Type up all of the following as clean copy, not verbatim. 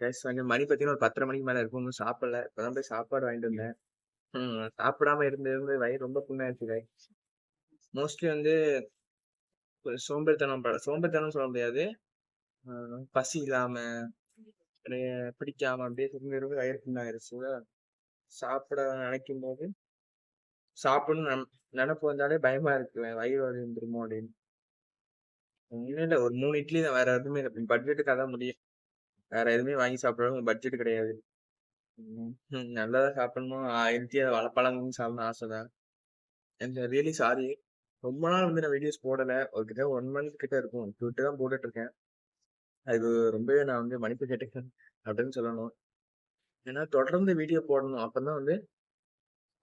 Guys வந்து மணி பார்த்தீங்கன்னா, ஒரு 10:30 மணிக்கு மேல இருக்கும். இன்னும் சாப்பிடல. இப்பதான் போய் சாப்பாடு வாங்கிட்டு வந்தேன். சாப்பிடாம இருந்து இருந்து வயிறு ரொம்ப புண்ணாயிருச்சு கைஸ். மோஸ்ட்லி வந்து ஒரு சோம்பேறித்தனம் சொல்ல முடியாது. பசி இல்லாம, பிடிக்காம அப்படியே இருந்து இருந்து வயிறு புண்ணாயிருச்சு. சாப்பிட நினைக்கும்போது சாப்பிடணும்னு நெனப்பு வந்தாலே பயமா இருக்கு. வயிறு வலி வந்துருமோ அப்படின்னு. ஒண்ணும் இல்ல. ஒரு 3 இட்லி தான். வேற எதுவுமே இல்ல. பட்ஜெட்டுக்கு அதான் முடியும். வேற எதுவுமே வாங்கி சாப்பிட அளவுக்கு பட்ஜெட் கிடையாது. நல்லதா சாப்பிடணும். ஹெல்த்தியா பழங்களும் சாப்பிடணும்னு ஆசை தான். And really sorry. ரொம்ப நாள் வந்து நான் வீடியோஸ் போடல. ஒரு கிட்ட 1 மந்த் கிட்ட இருக்கும். விட்டு தான் போட்டுட்டு இருக்கேன். அது ரொம்பவே நான் வந்து மன்னிப்பு கேட்டுக்கிறேன் அப்படின்னு சொல்லணும். ஏன்னா தொடர்ந்து வீடியோ போடணும். அப்பதான் வந்து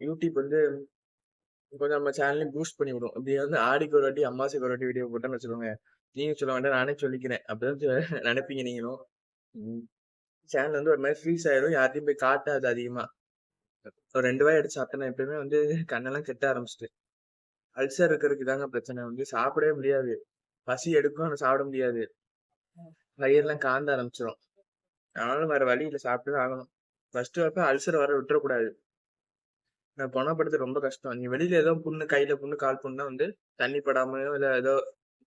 யூடியூப் வந்து கொஞ்சம் நம்ம சேனலையும் பூஸ்ட் பண்ணி விடும். இப்படி வந்து ஆடிக்கு ஒரு வாட்டி, அமாவாசைக்கு ஒரு வாட்டி வீடியோ போட்டேன்னு வச்சுக்கோங்க. நீங்க சொல்ல வேண்டாம், நானே சொல்லிக்கிறேன். அப்படிதான் நினைப்பீங்க நீங்களும். சேனல் வந்து ஒரு மாதிரி ஃப்ரீஸ் ஆயிடும். யார்ட்டையும் போய் காட்டாது அதிகமா. ஒரு 2 வாய் எடுத்து சாப்பிட்டேன்னா எப்பயுமே வந்து கண்ணெல்லாம் கெட்ட ஆரம்பிச்சிட்டு. அல்சர் இருக்கிறதுக்கு தாங்க பிரச்சனை. வந்து சாப்பிடவே முடியாது. பசி எடுக்கும். ஆனா சாப்பிட முடியாது. வயிறுலாம் காந்த ஆரம்பிச்சிடும். ஆனாலும் வேற வழி இல்ல. சாப்பிட்டு தான் ஆகணும். ஃபர்ஸ்ட் அல்சர் வர விட்டுறக்கூடாது. நான் குணப்படுத்த ரொம்ப கஷ்டம். நீ வெளியில ஏதோ புண்ணு, கையில புண்ணு, கால் புண்ணுனா வந்து தண்ணி படாமயோ இல்ல ஏதோ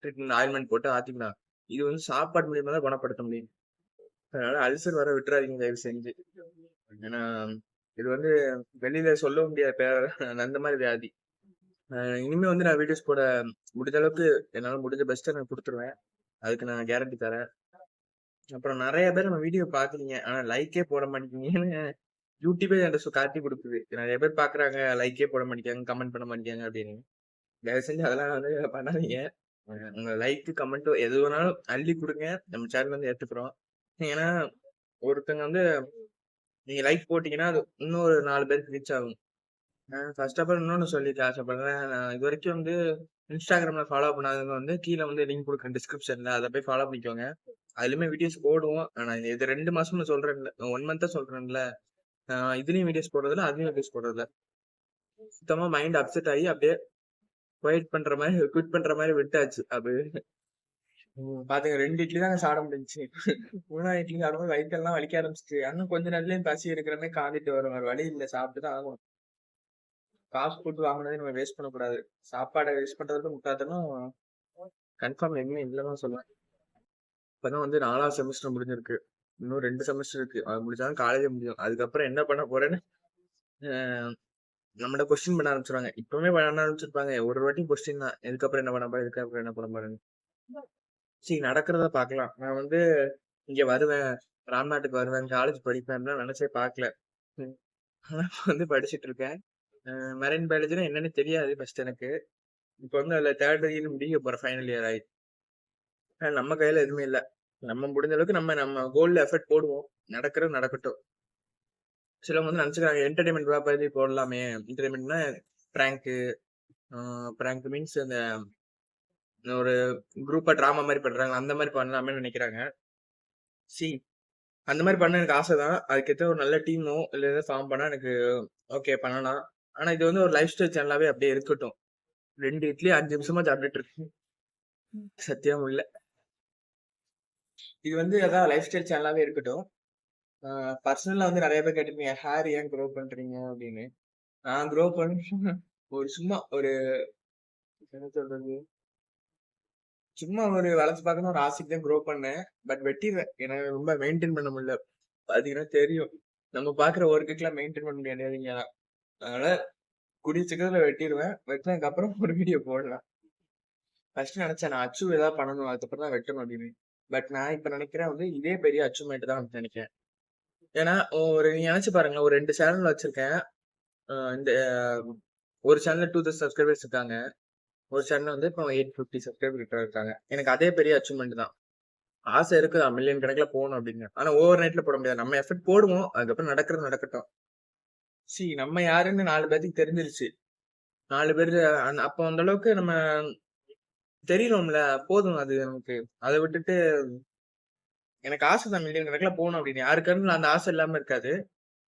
ட்ரீட்மெண்ட் ஆயில்மெண்ட் போட்டு ஆத்திக்கலாம். இது வந்து சாப்பாடு மூலியமா தான் குணப்படுத்த முடியும். அதனால அல்சர் வர விட்டுறாதீங்க தயவு செஞ்சு. ஏன்னா இது வந்து வெளியில சொல்ல முடியாது அந்த மாதிரி வியாதி. இனிமே வந்து நான் வீடியோஸ் போட முடிஞ்ச அளவுக்கு என்னால முடிஞ்ச பெஸ்ட்டை நான் குடுத்துருவேன். அதுக்கு நான் கேரண்டி தரேன். அப்புறம் நெறைய பேர் நம்ம வீடியோ பாக்குறீங்க. ஆனா லைக்கே போட மாட்டேங்கிறீங்கன்னு யூடியூபே என்கிட்ட காட்டி குடுக்குது. நெறைய பேர் பாக்குறாங்க, லைக்கே போட மாட்டேங்கிறாங்க, கமெண்ட் பண்ண மாட்டேங்கிறாங்க அப்படின்னு. தயவு செஞ்சு அதெல்லாம் வந்து பண்ணாதீங்க. உங்க லைக், கமெண்ட் எது வேணாலும் அள்ளி குடுங்க. நம்ம சேனல் வந்து ஏத்துக்கிறோம். ஏன்னா ஒருத்தங்க வந்து நீங்க லைக் போட்டீங்கன்னா, அது இன்னும் ஒரு 4 பேருக்கு ரீச் ஆகும். ஃபர்ஸ்ட் ஆஃப் ஆல் இன்னொன்னு சொல்லிக்க ஆசைப்படுறேன். நான் இதுவரைக்கும் வந்து Instagramல ஃபாலோ பண்ணாதவங்க வந்து கீழ வந்து லிங்க் குடுக்குறேன் டிஸ்கிரிப்ஷன்ல. அத போய் ஃபாலோ பண்ணிக்கோங்க. அதுலயுமே வீடியோஸ் போடுவோம். ஆனா இது 2 மாசம்னு சொல்றேன்ல. 1 மந்த்தா சொல்றேன்ல. இதுலயும் வீடியோஸ் போடுறதில்ல, அதுலயும் வீடியோஸ் போடுறதில்ல. சுத்தமா மைண்ட் அப்செட் ஆகி அப்படியே குவிட் பண்ற மாரி விட்டாச்சு. அது பாத்துங்க 2 இட்லி தாங்க சாப்பிட முடிஞ்சுச்சு. 3வது இட்லி சாப்பிடும்போது வயித்தெல்லாம் வலிக்க ஆரம்பிச்சுச்சு. இன்னும் கொஞ்ச நேரத்துலயும் பசி எடுக்கிற மாரி காந்திட்டு வரும். வேற வழி இல்ல. சாப்பிட்டு தான் ஆகணும். காசு போட்டு வாங்குனதே நம்ம வேஸ்ட் பண்ணக்கூடாது. சாப்பாட வேஸ்ட் பண்றது முட்டாள்தனம் கன்ஃபார்ம் எதுவுமே இல்லன்னு தான் சொல்லுவேன். இப்பதான் வந்து 4வது செமஸ்டர் முடிஞ்சிருக்கு. இன்னும் 2 செமஸ்டர் இருக்கு. அது முடிச்சாதான் காலேஜே முடியும். அதுக்கப்புறம் என்ன பண்ண போறேன்னு அ நம்மள்ட்ட கொஸ்டின் பண்ண ஆரம்பிச்சுருவாங்க. இப்பவுமே பண்ண ஆரம்பிச்சிருப்பாங்க. ஒரு வாட்டி கொஸ்டின் தான். இதுக்கப்புறம் என்ன பண்ண போற? இதுக்கப்புறம் என்ன பண்ண போறேன்னு. சரி நடக்கிறத பார்க்கலாம். நான் வந்து இங்க வருவேன். ராம்நாட்டுக்கு வருவேன். காலேஜ் படிப்பேன்லாம் நினைச்சே பார்க்கல. ம். ஆனா வந்து படிச்சுட்டு இருக்கேன். மெரைன் பயாலஜினா என்னன்னு தெரியாது ஃபர்ஸ்ட் எனக்கு. இப்ப வந்து அதுல 3rd இயர் முடிக்க போறேன். ஃபைனல் இயர் ஆயி. நம்ம கையில எதுவுமே இல்ல. நம்ம முடிஞ்ச அளவுக்கு நம்ம கோல்ல எஃபர்ட் போடுவோம். நடக்கிறது நடக்கட்டும். சிலவங்க வந்து நினைச்சுக்கிறாங்க என்டர்டைன்மெண்ட் பத்தி போடலாமே. என்டர்டைன்மெண்ட்னா பிராங்க் பிராங்க் மீன்ஸ் அந்த ஒரு குரூப்பா டிராமா மாதிரி பண்றாங்க. அந்த மாதிரி பண்ணலாமே நினைக்கிறாங்க. சி அந்த மாதிரி பண்ண எனக்கு ஆசை தான். அதுக்கேத்த ஒரு நல்ல டீமோ இல்ல ஏதாவது ஃபார்ம் பண்ணா எனக்கு ஓகே பண்ணலாம். ஆனா இது வந்து ஒரு லைஃப் ஸ்டைல் சேனலாவே அப்படியே இருக்கட்டும். 2 இட்லி 5 நிமிஷமா சாப்பிட்டுட்டு இருக்கேன். சத்தியம் இல்ல. இது வந்து அதான் லைஃப் ஸ்டைல் சேனலாவே இருக்கட்டும். பர்சனலா வந்து நிறைய பேர் கேட்டிருப்பீங்க ஹேர் ஏன் க்ரோ பண்றீங்க அப்படின்னு. நான் க்ரோ பண்ண ஒரு சும்மா ஒரு என்ன சொல்றது சும்மா ஒரு வளர்ச்சி பார்க்கணும் ஒரு ஆசைக்கு தான் க்ரோ பண்ணேன். பட் வெட்டிடுவேன். எனக்கு ரொம்ப மெயின்டைன் பண்ண முடியல. பாத்தீங்கன்னா தெரியும். நம்ம பாக்குற ஒர்க்குக்கெல்லாம் மெயின்டைன் பண்ண முடியாதுங்க. அதனால கூடிய சீக்கிரத்துல வெட்டிடுவேன். வெட்டினதுக்கு அப்புறம் ஒரு வீடியோ போடலாம். ஃபர்ஸ்ட் நினைச்சேன் நான் அச்சீவ் ஏதாவது பண்ணணும். அதுக்கப்புறம் தான் வெட்டணும் அப்படின்னு. பட் நான் இப்ப நினைக்கிறேன் வந்து இதே பெரிய அச்சீவ்மெண்ட் தான் நினைக்கிறேன். ஏன்னா நீங்க நினைச்சு பாருங்க. ஒரு 2 சேனல் வச்சிருக்கேன். இந்த ஒரு சேனல்ல 2000 சப்ஸ்கிரைபர்ஸ் இருக்காங்க. ஒரு சேனல்ல வந்து இப்போ 850 சப்ஸ்கிரைபர் கிட்ட இருக்காங்க. எனக்கு அதே பெரிய அச்சீவ்மெண்ட் தான். ஆசை இருக்குதா மில்லியன் கணக்குல போகணும் அப்படின்னு. ஆனா ஓவர் நைட்ல போட முடியாது. நம்ம எஃபர்ட் போடுவோம். அதுக்கப்புறம் நடக்கிறது நடக்கட்டும். நம்ம யாருன்னு 4 பேத்துக்கு தெரிஞ்சிருச்சு. 4 பேரு அப்போ அந்த அளவுக்கு நம்ம தெரியணும்ல. போதும் அது நமக்கு. அத விட்டுட்டு எனக்கு ஆசை தான் மில்லியன் கணக்குல போகணும் அப்படின்னு. யாருக்காருன்னு அந்த ஆசை இல்லாம இருக்காது.